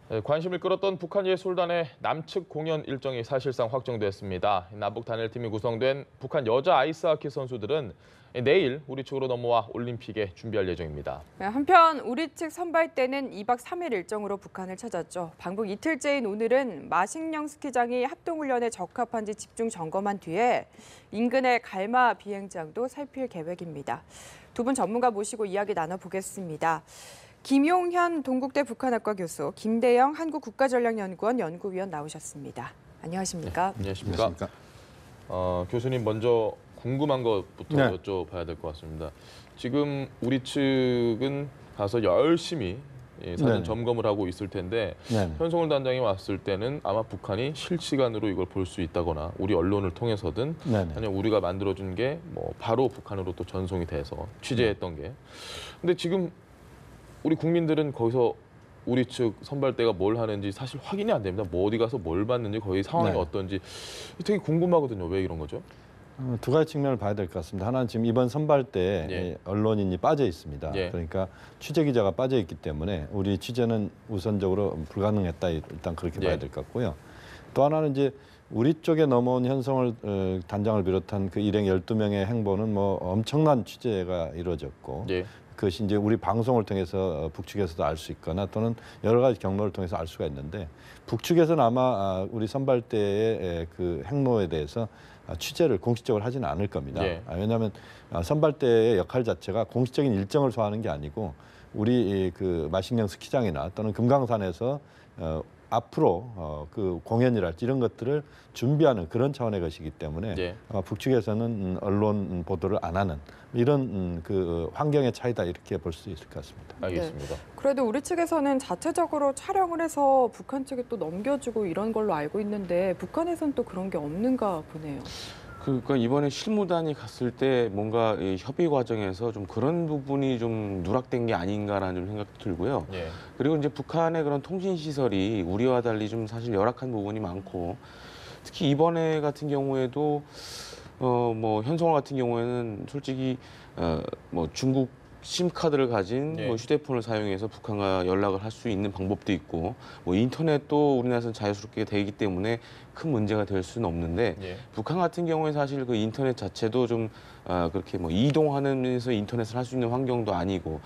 관심을 끌었던 북한 예술단의 남측 공연 일정이 사실상 확정됐습니다. 남북 단일팀이 구성된 북한 여자 아이스하키 선수들은 내일 우리 측으로 넘어와 올림픽에 준비할 예정입니다. 한편 우리 측 선발대는 2박 3일 일정으로 북한을 찾았죠. 방북 이틀째인 오늘은 마식령 스키장이 합동훈련에 적합한지 집중 점검한 뒤에 인근의 갈마 비행장도 살필 계획입니다. 두 분 전문가 모시고 이야기 나눠보겠습니다. 김용현 동국대 북한학과 교수, 김대영 한국국가전략연구원 연구위원 나오셨습니다. 안녕하십니까? 네, 안녕하십니까? 교수님 먼저 궁금한 것부터 여쭤봐야 될 것 같습니다. 지금 우리 측은 가서 열심히 사전 점검을 하고 있을 텐데 현송월 단장이 왔을 때는 아마 북한이 실시간으로 이걸 볼 수 있다거나 우리 언론을 통해서든 아니면 우리가 만들어준 게 뭐 바로 북한으로 또 전송이 돼서 취재했던 게. 근데 지금 우리 국민들은 거기서 우리 측 선발대가 뭘 하는지 사실 확인이 안 됩니다. 뭐 어디 가서 뭘 봤는지 거기 상황이 어떤지 되게 궁금하거든요. 왜 이런 거죠? 두 가지 측면을 봐야 될 것 같습니다. 하나는 지금 이번 선발대에 언론인이 빠져 있습니다. 그러니까 취재 기자가 빠져 있기 때문에 우리 취재는 우선적으로 불가능했다. 일단 그렇게 봐야 될 것 같고요. 또 하나는 이제 우리 쪽에 넘어온 현송월 단장을 비롯한 그 일행 12명의 행보는 뭐 엄청난 취재가 이루어졌고 그것이 이제 우리 방송을 통해서 북측에서도 알 수 있거나 또는 여러 가지 경로를 통해서 알 수가 있는데 북측에서는 아마 우리 선발대의 그 행로에 대해서 취재를 공식적으로 하지는 않을 겁니다. 왜냐하면 선발대의 역할 자체가 공식적인 일정을 소화하는 게 아니고 우리 그 마식령 스키장이나 또는 금강산에서 앞으로 그 공연이랄지 이런 것들을 준비하는 그런 차원의 것이기 때문에 북측에서는 언론 보도를 안 하는 이런 그 환경의 차이다 이렇게 볼 수 있을 것 같습니다. 알겠습니다. 그래도 우리 측에서는 자체적으로 촬영을 해서 북한 측에 또 넘겨주고 이런 걸로 알고 있는데 북한에서는 또 그런 게 없는가 보네요. 그러니까 이번에 실무단이 갔을 때 뭔가 이 협의 과정에서 좀 그런 부분이 좀 누락된 게 아닌가라는 생각도 들고요. 그리고 이제 북한의 그런 통신 시설이 우리와 달리 좀 사실 열악한 부분이 많고 특히 이번에 같은 경우에도 뭐 현송월 같은 경우에는 솔직히 뭐 중국 심카드를 가진 뭐 휴대폰을 사용해서 북한과 연락을 할 수 있는 방법도 있고 뭐 인터넷도 우리나라에서는 자유스럽게 되기 때문에 큰 문제가 될 수는 없는데 북한 같은 경우에 사실 그 인터넷 자체도 좀 그렇게 뭐 이동하면서 인터넷을 할 수 있는 환경도 아니고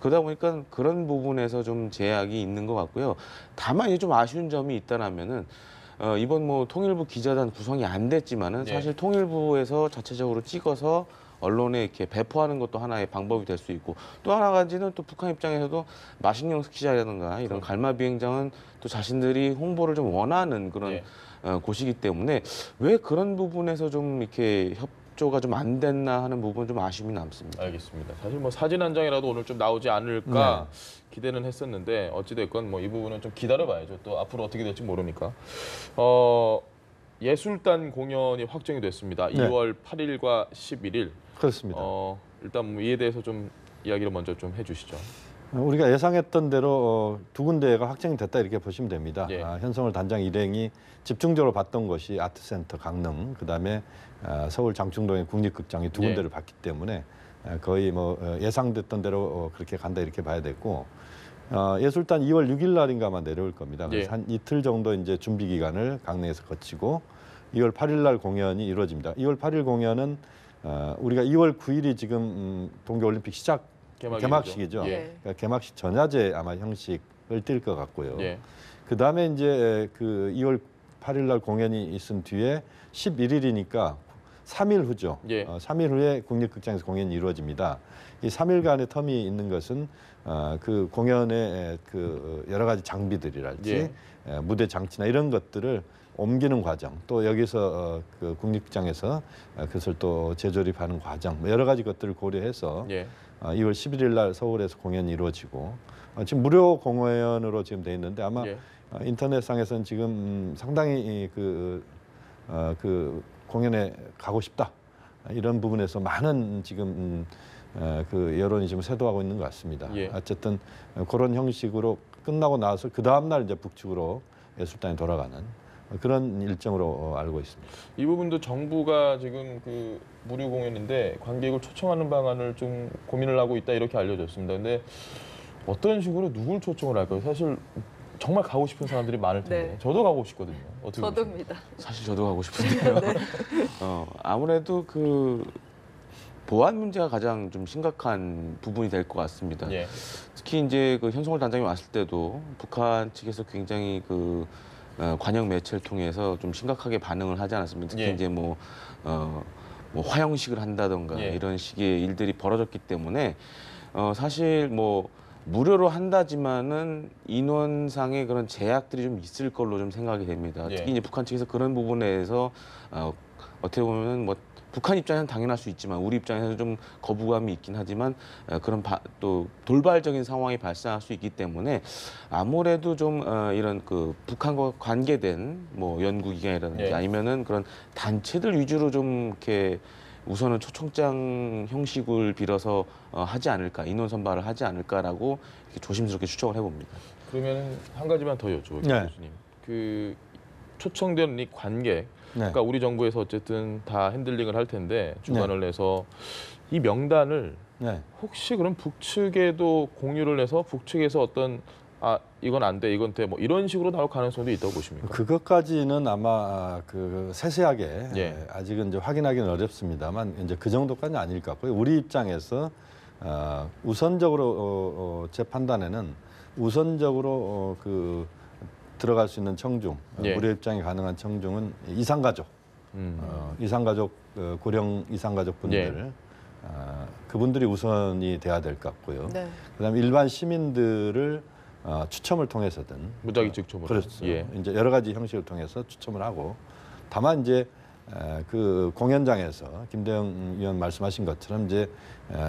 그러다 보니까 그런 부분에서 좀 제약이 있는 것 같고요. 다만 이제 좀 아쉬운 점이 있다라면은 이번 뭐 통일부 기자단 구성이 안 됐지만은 사실 통일부에서 자체적으로 찍어서 언론에 이렇게 배포하는 것도 하나의 방법이 될 수 있고 또 하나 가지는 또 북한 입장에서도 마식령 스키장이라든가 이런 갈마 비행장은 또 자신들이 홍보를 좀 원하는 그런 곳이기 때문에 왜 그런 부분에서 좀 이렇게 협조가 좀 안 됐나 하는 부분 좀 아쉬움이 남습니다. 알겠습니다. 사실 뭐 사진 한 장이라도 오늘 좀 나오지 않을까 기대는 했었는데 어찌됐건 뭐 이 부분은 좀 기다려봐야죠. 또 앞으로 어떻게 될지 모르니까. 예술단 공연이 확정이 됐습니다. 2월 8일과 11일. 그렇습니다. 일단 뭐 이에 대해서 좀 이야기를 먼저 좀 해주시죠. 우리가 예상했던 대로 두 군데가 확정이 됐다 이렇게 보시면 됩니다. 현송월 단장 일행이 집중적으로 봤던 것이 아트센터 강릉, 그다음에 서울 장충동의 국립극장 이 두 군데를 봤기 때문에 거의 뭐 예상됐던 대로 그렇게 간다 이렇게 봐야 되고 예술단 2월 6일 날인가만 내려올 겁니다. 그래서 한 이틀 정도 이제 준비 기간을 강릉에서 거치고 2월 8일 날 공연이 이루어집니다. 2월 8일 공연은 우리가 2월 9일이 지금 동계올림픽 시작 개막식이죠. 그러니까 개막식 전야제 아마 형식을 띌 것 같고요. 그 다음에 이제 그 2월 8일 날 공연이 있은 뒤에 11일이니까 3일 후죠. 3일 후에 국립극장에서 공연이 이루어집니다. 이 3일간의 텀이 있는 것은 그 공연의 그 여러 가지 장비들이랄지 무대 장치나 이런 것들을 옮기는 과정, 또 여기서 그 국립극장에서 그것을 또 재조립하는 과정, 뭐 여러 가지 것들을 고려해서 2월 11일 날 서울에서 공연이 이루어지고 지금 무료 공연으로 지금 돼 있는데 아마 인터넷상에서는 지금 상당히 그 공연에 가고 싶다 이런 부분에서 많은 지금 그 여론이 지금 쇄도하고 있는 것 같습니다. 어쨌든 그런 형식으로 끝나고 나서 그 다음 날 이제 북측으로 예술단이 돌아가는 그런 일정으로 알고 있습니다. 이 부분도 정부가 지금 그 무료 공연인데 관객을 초청하는 방안을 좀 고민을 하고 있다 이렇게 알려졌습니다. 근데 어떤 식으로 누굴 초청을 할까요? 사실 정말 가고 싶은 사람들이 많을 텐데 네. 저도 가고 싶거든요. 어떻게 보십니까? 저도입니다. 사실 저도 가고 싶은데요. 아무래도 그 보안 문제가 가장 좀 심각한 부분이 될 것 같습니다. 예. 특히 이제 그 현송월 단장이 왔을 때도 북한 측에서 굉장히 그 관영 매체를 통해서 좀 심각하게 반응을 하지 않았습니까? 특히 예. 이제 뭐 화형식을 한다던가 예. 이런 식의 일들이 벌어졌기 때문에 사실 뭐 무료로 한다지만은 인원상의 그런 제약들이 좀 있을 걸로 좀 생각이 됩니다. 예. 특히 이제 북한 측에서 그런 부분에 대해서 어떻게 보면 뭐 북한 입장에서는 당연할 수 있지만 우리 입장에서는 좀 거부감이 있긴 하지만 그런 또 돌발적인 상황이 발생할 수 있기 때문에 아무래도 좀 이런 그 북한과 관계된 뭐 연구기관이라든지 예. 아니면은 그런 단체들 위주로 좀 이렇게 우선은 초청장 형식을 빌어서 하지 않을까, 인원 선발을 하지 않을까라고 이렇게 조심스럽게 추정을 해봅니다. 그러면 한 가지만 더 여쭤볼게요, 네. 교수님. 그 초청된 이 관객, 네. 그러니까 우리 정부에서 어쨌든 다 핸들링을 할 텐데 주관을 내서 이 명단을 네. 혹시 그럼 북측에도 공유를 해서 북측에서 어떤 이건 안 돼, 이건 돼, 뭐 이런 식으로 나올 가능성도 있다고 보십니까? 그것까지는 아마 그 세세하게 예. 아직은 이제 확인하기는 어렵습니다만 이제 그 정도까지는 아닐 것 같고요. 우리 입장에서 우선적으로 제 판단에는 우선적으로 그 들어갈 수 있는 청중, 예. 무료 입장이 가능한 청중은 이상가족, 이상가족 고령 이상가족분들 그분들이 우선이 돼야 될 것 같고요. 네. 그다음에 일반 시민들을 추첨을 통해서든 무작위 직접으로. 그렇죠. 예. 이제 여러 가지 형식을 통해서 추첨을 하고 다만 이제 그 공연장에서 김대영 의원 말씀하신 것처럼 이제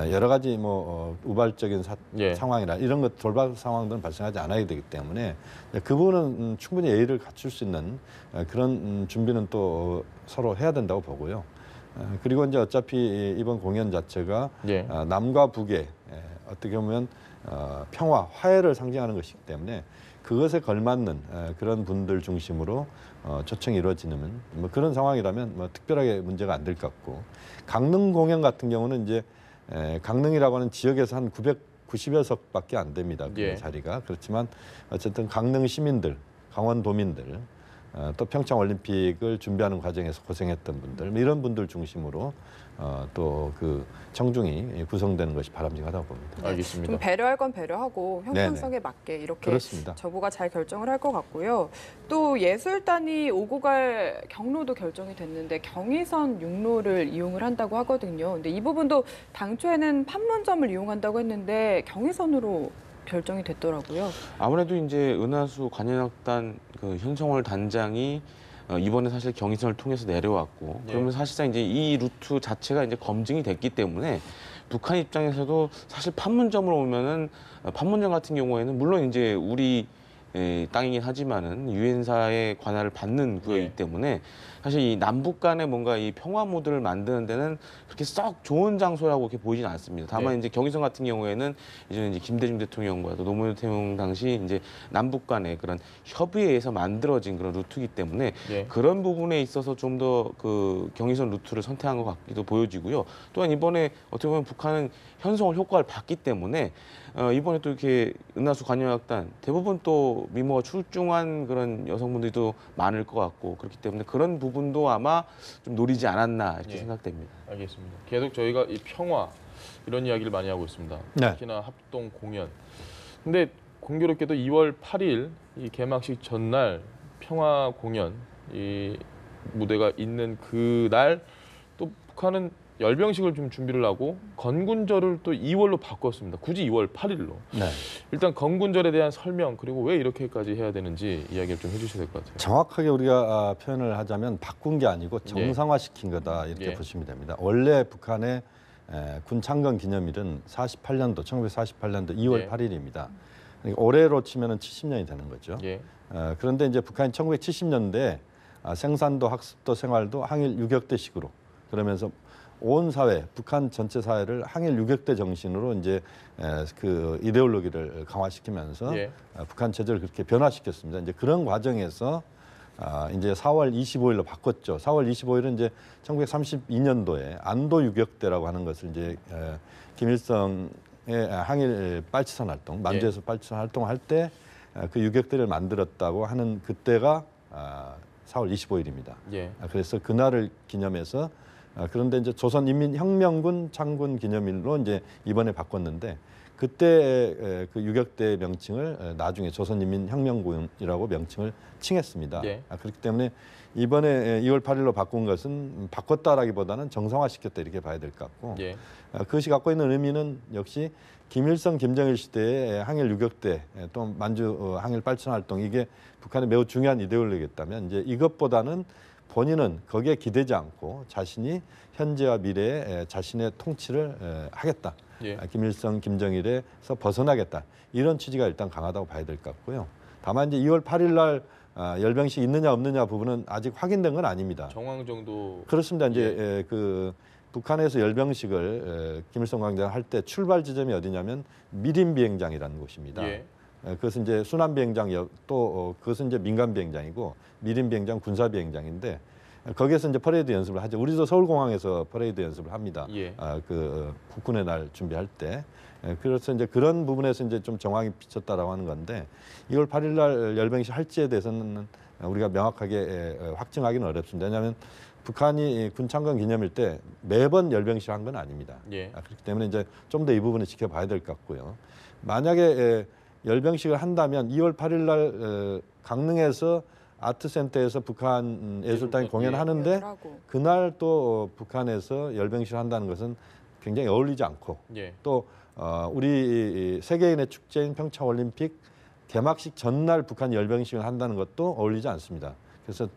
여러 가지 뭐 우발적인 예. 상황이나 이런 것 돌발 상황들은 발생하지 않아야 되기 때문에 그 부분은 충분히 예의를 갖출 수 있는 그런 준비는 또 서로 해야 된다고 보고요. 그리고 이제 어차피 이번 공연 자체가 예. 남과 북의 어떻게 보면 평화, 화해를 상징하는 것이기 때문에 그것에 걸맞는 그런 분들 중심으로 초청이 이루어지는 뭐 그런 상황이라면 뭐 특별하게 문제가 안 될 것 같고 강릉 공연 같은 경우는 이제 강릉이라고 하는 지역에서 한 990여 석밖에 안 됩니다. 그 예. 자리가 그렇지만 어쨌든 강릉 시민들, 강원도민들 또 평창 올림픽을 준비하는 과정에서 고생했던 분들 이런 분들 중심으로 또 그 청중이 구성되는 것이 바람직하다고 봅니다. 알겠습니다. 좀 배려할 건 배려하고 형평성에 맞게 이렇게 그렇습니다. 정부가 잘 결정을 할 것 같고요. 또 예술단이 오고 갈 경로도 결정이 됐는데 경의선 육로를 이용을 한다고 하거든요. 근데 이 부분도 당초에는 판문점을 이용한다고 했는데 경의선으로 결정이 됐더라고요. 아무래도 이제 은하수 관현악단 그 현송월 단장이 이번에 사실 경의선을 통해서 내려왔고 예. 그러면 사실상 이제 이 루트 자체가 이제 검증이 됐기 때문에 북한 입장에서도 사실 판문점으로 오면은 판문점 같은 경우에는 물론 이제 우리 땅이긴 하지만은 유엔사의 관할을 받는 구역이기 예. 때문에 사실 이 남북 간의 뭔가 이 평화 모드를 만드는 데는 그렇게 썩 좋은 장소라고 이렇게 보이진 않습니다. 다만 예. 이제 경의선 같은 경우에는 이제 김대중 대통령과 또 노무현 대통령 당시 이제 남북 간의 그런 협의에 의해서 만들어진 그런 루트이기 때문에 예. 그런 부분에 있어서 좀 더 그 경의선 루트를 선택한 것 같기도 보여지고요. 또한 이번에 어떻게 보면 북한은 현송월 효과를 봤기 때문에 이번에 또 이렇게 은하수 관현악단 대부분 또 미모가 출중한 그런 여성분들이 또 많을 것 같고 그렇기 때문에 그런 부분도 아마 좀 노리지 않았나 이렇게 예. 생각됩니다. 알겠습니다. 계속 저희가 이 평화 이런 이야기를 많이 하고 있습니다. 네. 특히나 합동 공연. 근데 공교롭게도 2월 8일 이 개막식 전날 평화 공연 이 무대가 있는 그날 또 북한은 열병식을 좀 준비를 하고 건군절을 또 2월로 바꿨습니다. 굳이 2월 8일로. 네. 일단 건군절에 대한 설명 그리고 왜 이렇게까지 해야 되는지 이야기를 좀 해주셔야 될 것 같아요. 정확하게 우리가 표현을 하자면 바꾼 게 아니고 정상화시킨 거다 이렇게 예. 보시면 됩니다. 원래 북한의 군 창건 기념일은 48년도 1948년도 2월 예. 8일입니다. 그러니까 올해로 치면은 70년이 되는 거죠. 예. 그런데 이제 북한이 1970년대 생산도 학습도 생활도 항일 유격대식으로 그러면서 온 사회, 북한 전체 사회를 항일 유격대 정신으로 이제 그 이데올로기를 강화시키면서 예. 북한 체제를 그렇게 변화시켰습니다. 이제 그런 과정에서 이제 4월 25일로 바꿨죠. 4월 25일은 이제 1932년도에 안도 유격대라고 하는 것을 이제 김일성의 항일 빨치산 활동, 만주에서 빨치산 활동을 할 때 그 유격대를 만들었다고 하는 그때가 4월 25일입니다. 예. 그래서 그날을 기념해서 그런데 이제 조선인민혁명군 창군 기념일로 이제 이번에 바꿨는데 그때 그 유격대 명칭을 나중에 조선인민혁명군이라고 명칭을 칭했습니다. 예. 그렇기 때문에 이번에 2월 8일로 바꾼 것은 바꿨다라기보다는 정상화시켰다 이렇게 봐야 될 것 같고 예. 그것이 갖고 있는 의미는 역시 김일성, 김정일 시대의 항일 유격대 또 만주 항일 빨천 활동 이게 북한의 매우 중요한 이데올로기였다면 이제 이것보다는 본인은 거기에 기대지 않고 자신이 현재와 미래에 자신의 통치를 하겠다. 예. 김일성, 김정일에서 벗어나겠다. 이런 취지가 일단 강하다고 봐야 될 것 같고요. 다만 이제 2월 8일 날 열병식 있느냐 없느냐 부분은 아직 확인된 건 아닙니다. 정황 정도. 그렇습니다. 이제 그 북한에서 열병식을 김일성 광장 할 때 출발 지점이 어디냐면 미림 비행장이라는 곳입니다. 예. 그것은 이제 순환 비행장 또 그것은 이제 민간 비행장이고 미림 비행장 군사 비행장인데 거기에서 이제 퍼레이드 연습을 하죠. 우리도 서울공항에서 퍼레이드 연습을 합니다. 예. 그 국군의 날 준비할 때. 그래서 이제 그런 부분에서 이제 좀 정황이 비쳤다라고 하는 건데 2월 8일 날 열병식 할지에 대해서는 우리가 명확하게 확증하기는 어렵습니다. 왜냐하면 북한이 군창건 기념일 때 매번 열병식 한 건 아닙니다. 예. 그렇기 때문에 이제 좀 더 이 부분을 지켜봐야 될 것 같고요. 만약에 열병식을 한다면 2월 8일 날 강릉에서 아트센터에서 북한 예술단이 공연하는데 그날 또 북한에서 열병식을 한다는 것은 굉장히 어울리지 않고 예. 또 우리 세계인의 축제인 평창올림픽 개막식 전날 북한 열병식을 한다는 것도 어울리지 않습니다. 그래서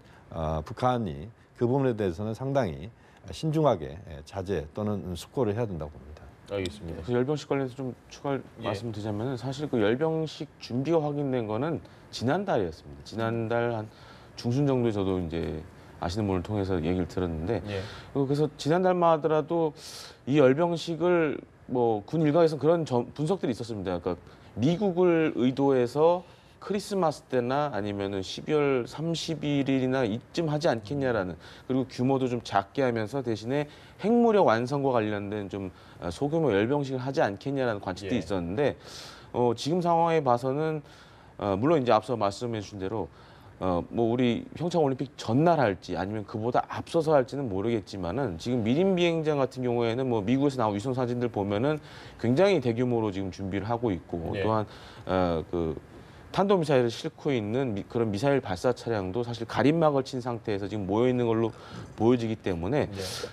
북한이 그 부분에 대해서는 상당히 신중하게 자제 또는 숙고를 해야 된다고 봅니다. 알겠습니다. 그 열병식 관련해서 좀 추가 말씀드리자면 사실 그 열병식 준비가 확인된 거는 지난달이었습니다. 지난달 한 중순 정도에 저도 이제 아시는 분을 통해서 얘기를 들었는데 예. 그래서 지난달만 하더라도 이 열병식을 뭐 군 일각에서 그런 분석들이 있었습니다. 그러니까 미국을 의도해서 크리스마스 때나 아니면은 12월 30일이나 이쯤 하지 않겠냐라는 그리고 규모도 좀 작게 하면서 대신에 핵무력 완성과 관련된 좀 소규모 열병식을 하지 않겠냐라는 관측도 예. 있었는데 지금 상황에 봐서는 물론 이제 앞서 말씀해 주신 대로 뭐 우리 평창 올림픽 전날 할지 아니면 그보다 앞서서 할지는 모르겠지만은 지금 미림 비행장 같은 경우에는 뭐 미국에서 나온 위성 사진들 보면은 굉장히 대규모로 지금 준비를 하고 있고 예. 또한 그 탄도미사일을 싣고 있는 그런 미사일 발사 차량도 사실 가림막을 친 상태에서 지금 모여 있는 걸로 보여지기 때문에 네.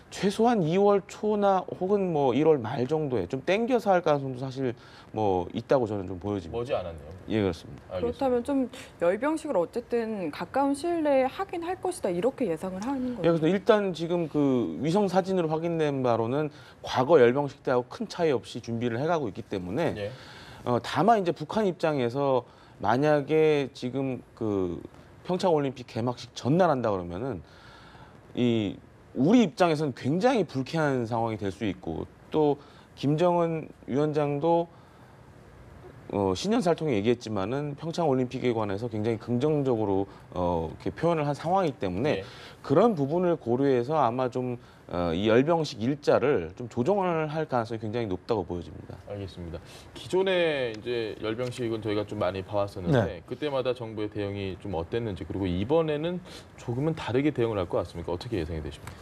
최소한 2월 초나 혹은 뭐 1월 말 정도에 좀 땡겨서 할 가능성도 사실 뭐 있다고 저는 좀 보여집니다. 머지 않았네요. 예, 그렇습니다. 그렇다면 좀 열병식을 어쨌든 가까운 시일 내에 하긴 할 것이다 이렇게 예상을 하는 예, 거죠. 그래서 일단 지금 그 위성 사진으로 확인된 바로는 과거 열병식 때하고 큰 차이 없이 준비를 해가고 있기 때문에 예. 다만 이제 북한 입장에서 만약에 지금 그 평창 올림픽 개막식 전날 한다 그러면은 이 우리 입장에서는 굉장히 불쾌한 상황이 될 수 있고 또 김정은 위원장도 신년사를 통해 얘기했지만은 평창 올림픽에 관해서 굉장히 긍정적으로 이렇게 표현을 한 상황이기 때문에 예. 그런 부분을 고려해서 아마 좀 이 열병식 일자를 좀 조정을 할 가능성이 굉장히 높다고 보여집니다. 알겠습니다. 기존에 이제 열병식은 저희가 좀 많이 봐왔었는데 네. 그때마다 정부의 대응이 좀 어땠는지 그리고 이번에는 조금은 다르게 대응을 할 것 같습니까? 어떻게 예상이 되십니까?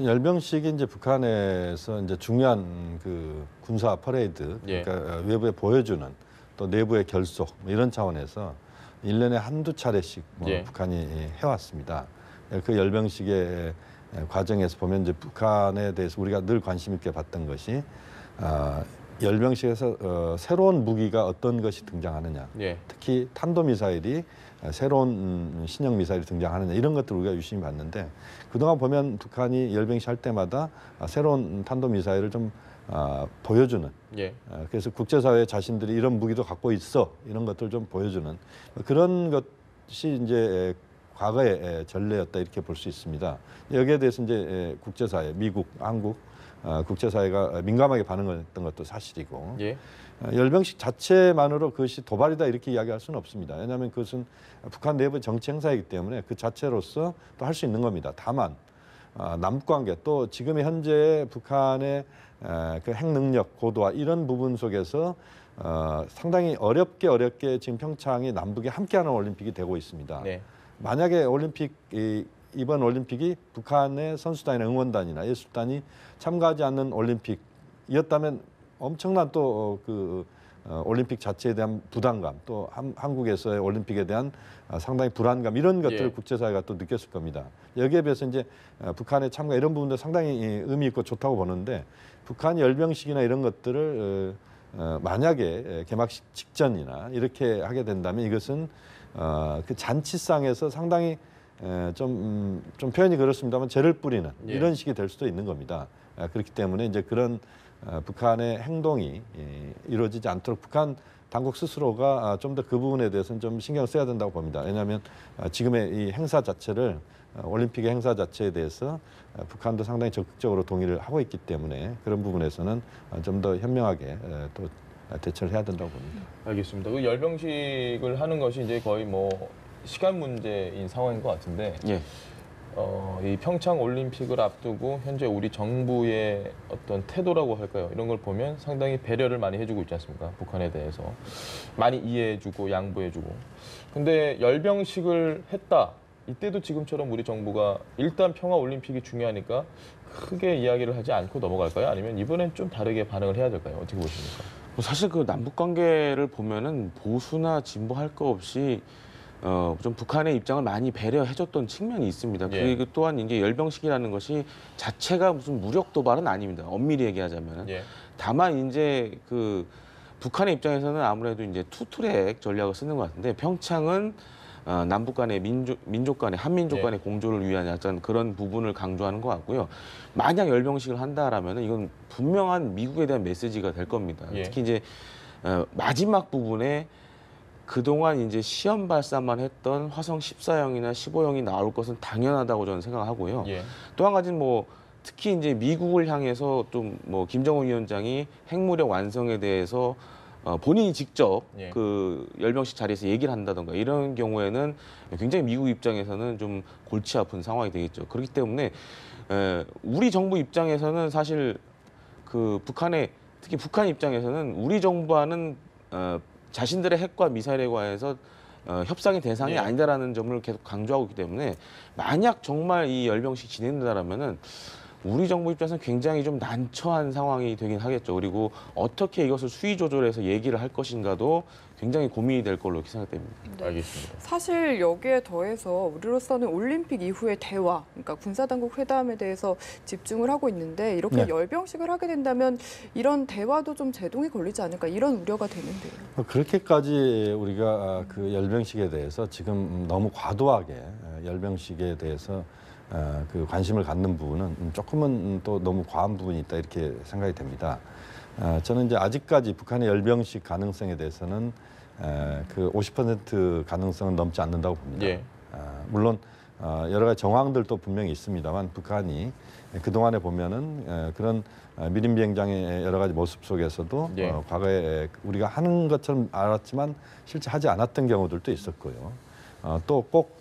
열병식이 이제 북한에서 이제 중요한 그 군사 퍼레이드, 예. 그러니까 외부에 보여주는 또 내부의 결속 뭐 이런 차원에서 1년에 한두 차례씩 뭐 예. 북한이 해왔습니다. 그 열병식의 과정에서 보면 이제 북한에 대해서 우리가 늘 관심 있게 봤던 것이 열병식에서 새로운 무기가 어떤 것이 등장하느냐, 예. 특히 탄도미사일이 새로운 신형 미사일이 등장하느냐 이런 것들을 우리가 유심히 봤는데 그동안 보면 북한이 열병식 할 때마다 새로운 탄도미사일을 좀 보여주는 예. 그래서 국제사회 자신들이 이런 무기도 갖고 있어 이런 것들을 좀 보여주는 그런 것이 이제 과거의 전례였다 이렇게 볼 수 있습니다. 여기에 대해서 이제 국제사회, 미국, 한국 국제사회가 민감하게 반응했던 것도 사실이고 예. 열병식 자체만으로 그것이 도발이다 이렇게 이야기할 수는 없습니다. 왜냐하면 그것은 북한 내부 정치 행사이기 때문에 그 자체로서 또 할 수 있는 겁니다. 다만 남북 관계 또 지금 현재 북한의 그 핵 능력 고도화 이런 부분 속에서 상당히 어렵게 지금 평창이 남북이 함께하는 올림픽이 되고 있습니다. 네. 만약에 이번 올림픽이 북한의 선수단이나 응원단이나 예술단이 참가하지 않는 올림픽이었다면 엄청난 또 올림픽 자체에 대한 부담감 또 한국에서의 올림픽에 대한 상당히 불안감 이런 것들을 국제사회가 또 느꼈을 겁니다. 여기에 비해서 이제 북한의 참가 이런 부분도 상당히 의미 있고 좋다고 보는데 북한 열병식이나 이런 것들을 만약에 개막식 직전이나 이렇게 하게 된다면 이것은 그 잔치상에서 상당히 좀 표현이 그렇습니다만 죄를 뿌리는 이런 식이 될 수도 있는 겁니다. 그렇기 때문에 이제 그런 북한의 행동이 이루어지지 않도록 북한 당국 스스로가 좀 더 그 부분에 대해서는 좀 신경을 써야 된다고 봅니다. 왜냐하면 지금의 이 행사 자체를 올림픽의 행사 자체에 대해서 북한도 상당히 적극적으로 동의를 하고 있기 때문에 그런 부분에서는 좀 더 현명하게 또 대처를 해야 된다고 봅니다. 알겠습니다. 그 열병식을 하는 것이 이제 거의 뭐 시간 문제인 상황인 것 같은데 이 평창 올림픽을 앞두고 현재 우리 정부의 어떤 태도라고 할까요? 이런 걸 보면 상당히 배려를 많이 해주고 있지 않습니까? 북한에 대해서 많이 이해해주고 양보해주고. 근데 열병식을 했다. 이때도 지금처럼 우리 정부가 일단 평화 올림픽이 중요하니까 크게 이야기를 하지 않고 넘어갈까요? 아니면 이번엔 좀 다르게 반응을 해야 될까요? 어떻게 보십니까? 사실 그 남북 관계를 보면은 보수나 진보 할 거 없이 좀 북한의 입장을 많이 배려해줬던 측면이 있습니다. 그리고 또한 이제 열병식이라는 것이 자체가 무슨 무력 도발은 아닙니다. 엄밀히 얘기하자면. 다만 이제 그 북한의 입장에서는 아무래도 이제 투트랙 전략을 쓰는 것 같은데 평창은 남북 간의 민족 간의 한민족 간의 공조를 위한 약간 그런 부분을 강조하는 것 같고요. 만약 열병식을 한다라면은 이건 분명한 미국에 대한 메시지가 될 겁니다. 특히 이제 마지막 부분에 그동안 이제 시험 발사만 했던 화성 14형이나 15형이 나올 것은 당연하다고 저는 생각하고요. 또 한 가지는 뭐 특히 이제 미국을 향해서 좀 뭐 김정은 위원장이 핵무력 완성에 대해서 본인이 직접 그 열병식 자리에서 얘기를 한다던가 이런 경우에는 굉장히 미국 입장에서는 좀 골치 아픈 상황이 되겠죠. 그렇기 때문에 우리 정부 입장에서는 사실 그 특히 북한 입장에서는 우리 정부와는 자신들의 핵과 미사일에 관해서 협상의 대상이 아니다라는 점을 계속 강조하고 있기 때문에 만약 정말 이 열병식 진행된다라면은 우리 정부 입장에서는 굉장히 좀 난처한 상황이 되긴 하겠죠. 그리고 어떻게 이것을 수위 조절해서 얘기를 할 것인가도 굉장히 고민이 될 걸로 이렇게 생각됩니다. 알겠습니다. 사실 여기에 더해서 우리로서는 올림픽 이후의 대화, 그러니까 군사당국 회담에 대해서 집중을 하고 있는데 이렇게 열병식을 하게 된다면 이런 대화도 좀 제동이 걸리지 않을까 이런 우려가 되는데요. 그렇게까지 우리가 그 열병식에 대해서 지금 너무 과도하게 열병식에 대해서 그 관심을 갖는 부분은 조금은 또 너무 과한 부분이 있다 이렇게 생각이 됩니다. 저는 이제 아직까지 북한의 열병식 가능성에 대해서는 그 50% 가능성은 넘지 않는다고 봅니다. 물론 여러 가지 정황들도 분명히 있습니다만 북한이 그동안에 보면은 그런 미림 비행장의 여러 가지 모습 속에서도 과거에 우리가 하는 것처럼 알았지만 실제 하지 않았던 경우들도 있었고요. 또 꼭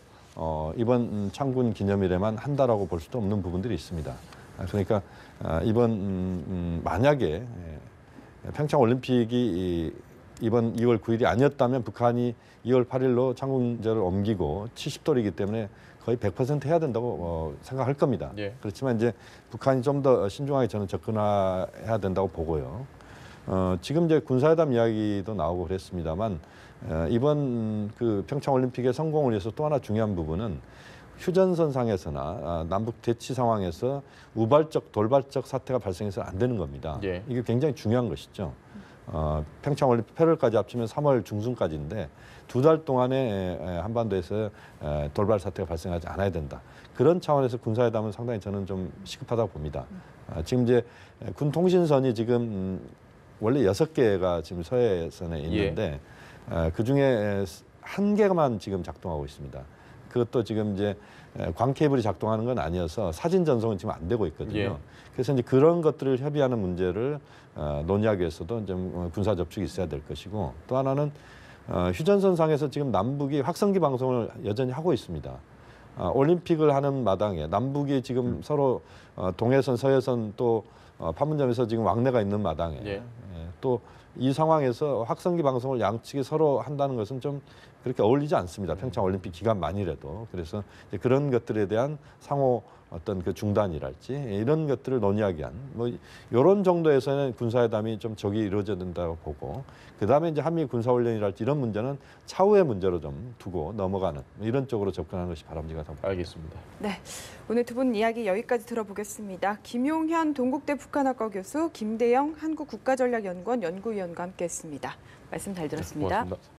이번 창군 기념일에만 한다라고 볼 수도 없는 부분들이 있습니다. 그러니까 이번 만약에 평창 올림픽이 이번 2월 9일이 아니었다면 북한이 2월 8일로 창군절을 옮기고 70돌이기 때문에 거의 100% 해야 된다고 생각할 겁니다. 그렇지만 이제 북한이 좀 더 신중하게 저는 접근해야 된다고 보고요. 지금 이제 군사회담 이야기도 나오고 그랬습니다만 이번 그 평창 올림픽의 성공을 위해서 또 하나 중요한 부분은 휴전선상에서나 남북 대치 상황에서 우발적 돌발적 사태가 발생해서는 안 되는 겁니다. 이게 굉장히 중요한 것이죠. 평창 올림픽 8월까지 합치면 3월 중순까지인데 2달 동안에 한반도에서 돌발 사태가 발생하지 않아야 된다. 그런 차원에서 군사회담은 상당히 저는 좀 시급하다고 봅니다. 지금 이제 군 통신선이 지금 원래 6개가 지금 서해선에 있는데 그 중에 1개만 지금 작동하고 있습니다. 그것도 지금 이제 광 케이블이 작동하는 건 아니어서 사진 전송은 지금 안 되고 있거든요. 그래서 이제 그런 것들을 협의하는 문제를 논의하기 위해서도 좀 군사 접촉이 있어야 될 것이고 또 하나는 휴전선상에서 지금 남북이 확성기 방송을 여전히 하고 있습니다. 올림픽을 하는 마당에 남북이 지금 서로 동해선, 서해선 또 판문점에서 지금 왕래가 있는 마당에 예. 또 이 상황에서 확성기 방송을 양측이 서로 한다는 것은 좀 그렇게 어울리지 않습니다. 평창 올림픽 기간만이라도. 그래서 이제 그런 것들에 대한 상호 어떤 그 중단이랄지 이런 것들을 논의하기 위한 뭐 이런 정도에서는 군사회담이 좀 적이 이루어져야 된다고 보고 그다음에 이제 한미 군사훈련이랄지 이런 문제는 차후의 문제로 좀 두고 넘어가는 이런 쪽으로 접근하는 것이 바람직하다고 봅니다. 알겠습니다. 네, 오늘 두 분 이야기 여기까지 들어보겠습니다. 김용현 동국대 북한학과 교수, 김대영 한국국가전략연구원 연구위원과 함께했습니다. 말씀 잘 들었습니다. 고맙습니다.